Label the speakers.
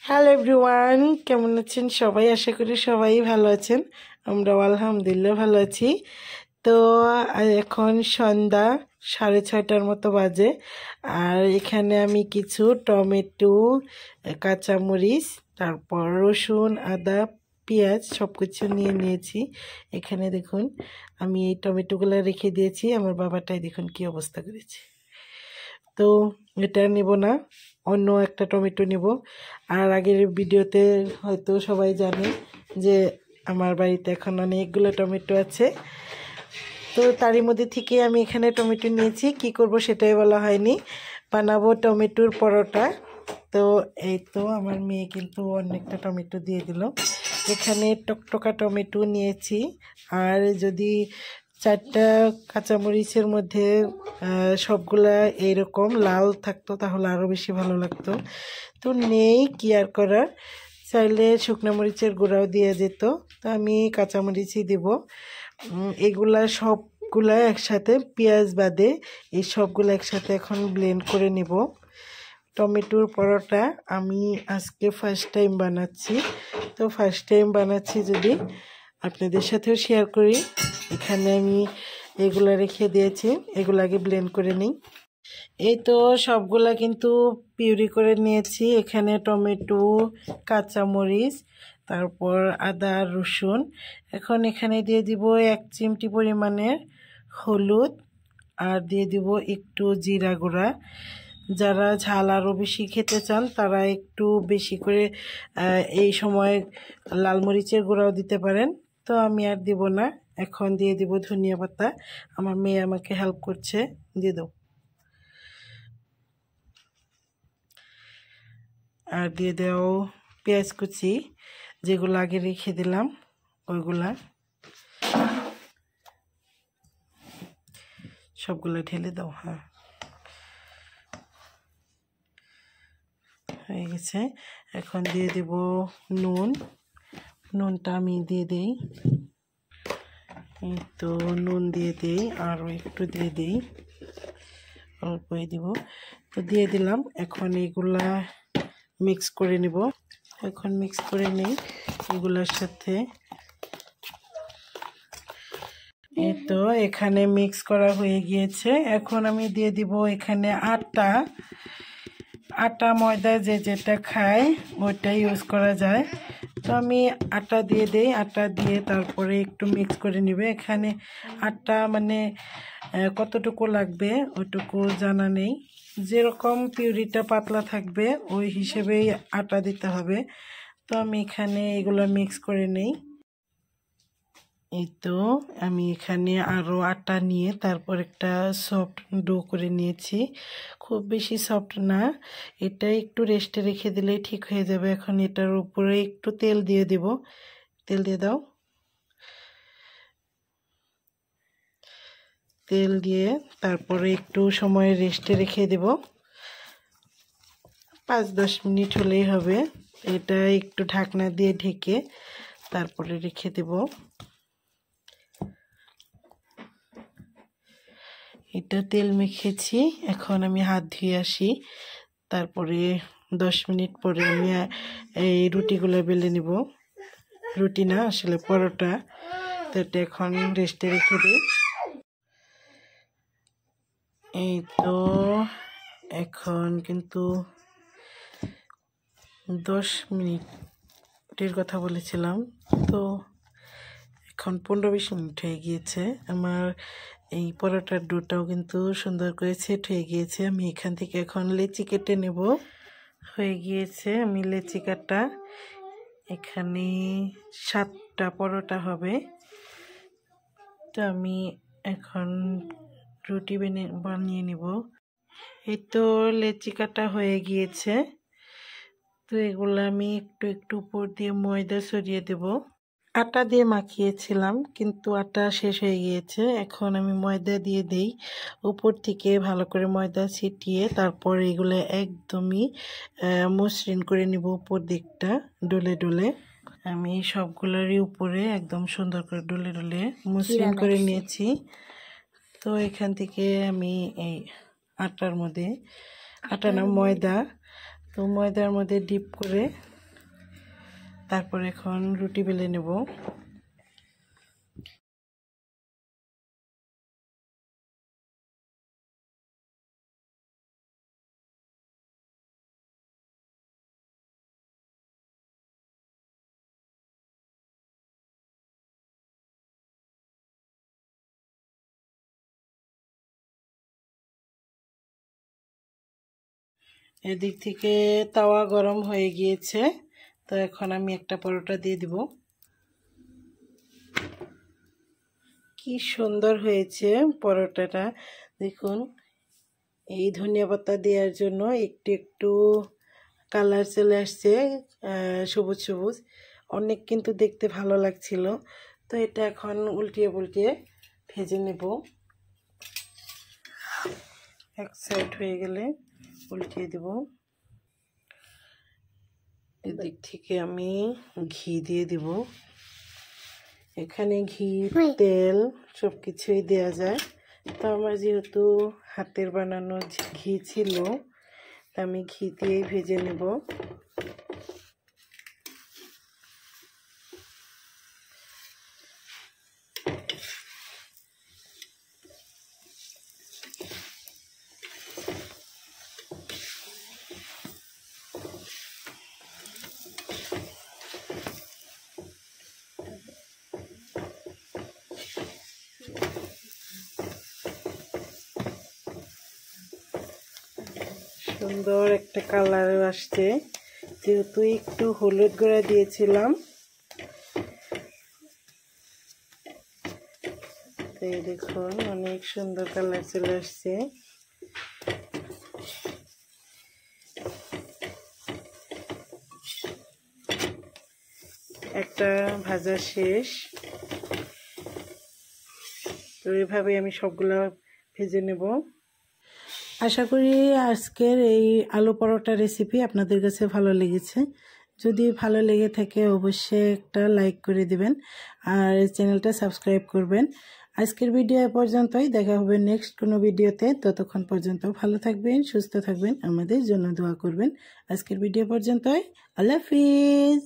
Speaker 1: Hello everyone, কেমন আছেন সবাই? আশা করি সবাই ভালো আছেন। আমরাও আলহামদুলিল্লাহ ভালো আছি। তো এখন সন্ধ্যা 6:30টার মতো বাজে। আর এখানে আমি কিছু টমেটো, কাঁচামরিচ, তারপর রসুন, আদা, পেঁয়াজ সব কিছু নিয়ে নিয়েছি। এখানে দেখুন আমি এই টমেটোগুলো রেখে দিয়েছি। আমার বাবাটাই দেখুন কি অবস্থা করেছে। তো এটা নেব না, অন্য একটা টমেটো নেব। আর আগের ভিডিওতে হয়তো সবাই জানে যে আমার বাড়িতে এখন অনেকগুলো টমেটো আছে। তো তারই মধ্যে থেকে আমি এখানে টমেটো নিয়েছি। কি করব সেটাই বলা হয়নি। বানাবো টমেটোর পরোটা। তো এই তো আমার মেয়ে কিন্তু অনেকটা টমেটো দিয়ে দিল। এখানে টকটকা টমেটো নিয়েছি। আর যদি 4টা কাঁচামরিচের মধ্যে সবগুলা এইরকম লাল থাকতো তাহলে আরও বেশি ভালো লাগতো। তো নেই, কি আর করার, চাইলে শুকনো মরিচের গুঁড়াও দিয়ে যেত। তো আমি কাঁচামরিচই দেব। এগুলা সবগুলা একসাথে, পেঁয়াজ বাদে এই সবগুলো একসাথে এখন ব্লেন্ড করে নেব। টমেটোর পরোটা আমি আজকে ফার্স্ট টাইম বানাচ্ছি। তো ফার্স্ট টাইম বানাচ্ছি যদি আপনাদের সাথেও শেয়ার করি। এখানে আমি এগুলা রেখে দিয়েছি, এগুলো আগে ব্লেন্ড করে নিই। এই তো সবগুলা কিন্তু পিউরি করে নিয়েছি। এখানে টমেটো, কাঁচামরিচ, তারপর আদা, রসুন। এখন এখানে দিয়ে দিব 1 চিমটি পরিমাণের হলুদ, আর দিয়ে দিব একটু জিরা গুঁড়া। যারা ঝাল আরও বেশি খেতে চান তারা একটু বেশি করে এই সময় লাল মরিচের গুঁড়াও দিতে পারেন। তো আমি আর দিব না। এখন দিয়ে দিব ধনিয়া পাতা। আমার মেয়ে আমাকে হেল্প করছে, দিয়ে দাও। আর দিয়ে দাও পেঁয়াজ কুচি, যেগুলো আগে রেখে দিলাম ওইগুলা সবগুলো ঢেলে দাও। হ্যাঁ, হয়ে গেছে। এখন দিয়ে দেব নুন। নুনটা আমি দিয়ে দিই, এই তো নুন দিয়ে দিই, আরও একটু দিয়ে দিই, অল্পই দিব। তো দিয়ে দিলাম। এখন এগুলা মিক্স করে নেব। এখন মিক্স করে নিই এগুলোর সাথে। এই তো এখানে মিক্স করা হয়ে গিয়েছে। এখন আমি দিয়ে দিব এখানে আটা ময়দা যে যেটা খায় ওইটাই ইউজ করা যায়। তো আমি আটা দিয়ে দিই। আটা দিয়ে তারপরে একটু মিক্স করে নেবে। এখানে আটা মানে কতটুকু লাগবে ওইটুকু জানা নেই। যেরকম পিউরিটা পাতলা থাকবে ওই হিসেবেই আটা দিতে হবে। তো আমি এখানে এগুলো মিক্স করে নিই। এই তো আমি এখানে আরও আটা নিয়ে তারপর একটা সফট ডো করে নিয়েছি। খুব বেশি সফট না, এটা একটু রেস্টে রেখে দিলেই ঠিক হয়ে যাবে। এখন এটার উপরে একটু তেল দিয়ে দেব। তেল দিয়ে দাও। তেল দিয়ে তারপরে একটু সময় রেস্টে রেখে দেব। 5-10 মিনিট হলেই হবে। এটা একটু ঢাকনা দিয়ে ঢেকে তারপরে রেখে দেব। এটা তেল মেখেছি। এখন আমি হাত ধুয়ে আসি। তারপরে 10 মিনিট পরে আমি এই রুটিগুলো বেলে নিব। রুটি না, আসলে পরোটা। তো এটা এখন রেস্টে রেখে দিই। এই তো এখন কিন্তু 10 মিনিটের কথা বলেছিলাম, তো এখন 15-20 মিনিট হয়ে গিয়েছে। আমার এই পরোটার ডোটাও কিন্তু সুন্দর করে সেট হয়ে গিয়েছে। আমি এখান থেকে এখন লেচি কেটে নেব। হয়ে গিয়েছে, আমি লেচি কাটা। এখানে 7টা পরোটা হবে। তো আমি এখন রুটি বানিয়ে নেব। এই তো লেচি কাটা হয়ে গিয়েছে। তো এগুলো আমি একটু একটু উপর দিয়ে ময়দা ছড়িয়ে দেব। আটা দিয়ে মাখিয়েছিলাম কিন্তু আটা শেষ হয়ে গিয়েছে। এখন আমি ময়দা দিয়ে দেই উপর থেকে, ভালো করে ময়দা ছিটিয়ে তারপর এগুলো একদমই মসৃণ করে নিব উপর দিকটা ডলে ডলে। আমি সবগুলোরই উপরে একদম সুন্দর করে ডলে ডলে মসৃণ করে নিয়েছি। তো এখান থেকে আমি এই আটার মধ্যে, আটা না ময়দা, তো ময়দার মধ্যে ডিপ করে তারপর এখন রুটি বেলে নেব। এদিক থেকে তাওয়া গরম হয়ে গিয়েছে, তো এখন আমি একটা পরোটা দিয়ে দিব। কি সুন্দর হয়েছে পরোটাটা, দেখুন। এই ধনিয়া পাতা দেওয়ার জন্য একটু একটু কালার চলে আসছে, সবুজ সবুজ, অনেক কিন্তু দেখতে ভালো লাগছিল। তো এটা এখন উল্টিয়ে পুল্টিয়ে ভেজে নেব। এক সাইড হয়ে গেলে উল্টিয়ে দেব। এদিক থেকে আমি ঘি দিয়ে দিব। এখানে ঘি তেল সব কিছুই দেওয়া যায়, তো আমার যেহেতু হাতের বানানো ঘি ছিল, তা আমি ঘি দিয়েই ভেজে নেব। সুন্দর একটা কালার আসছে, যেহেতু একটু হলুদ গুঁড়া দিয়েছিলাম। তো এই দেখুন অনেক সুন্দর কালার চলে আসছে। একটা ভাজা শেষ। তো এইভাবে আমি সবগুলো ভেজে নেব। আশা করি আজকের এই আলু পরোটা রেসিপি আপনাদের কাছে ভালো লেগেছে। যদি ভালো লেগে থাকে অবশ্যই একটা লাইক করে দিবেন আর চ্যানেলটা সাবস্ক্রাইব করবেন। আজকের ভিডিও এ পর্যন্তই, দেখা হবে নেক্সট কোনো ভিডিওতে। ততক্ষণ পর্যন্ত ভালো থাকবেন, সুস্থ থাকবেন, আমাদের জন্য দোয়া করবেন। আজকের ভিডিও পর্যন্তই, আল্লাহ হাফিজ।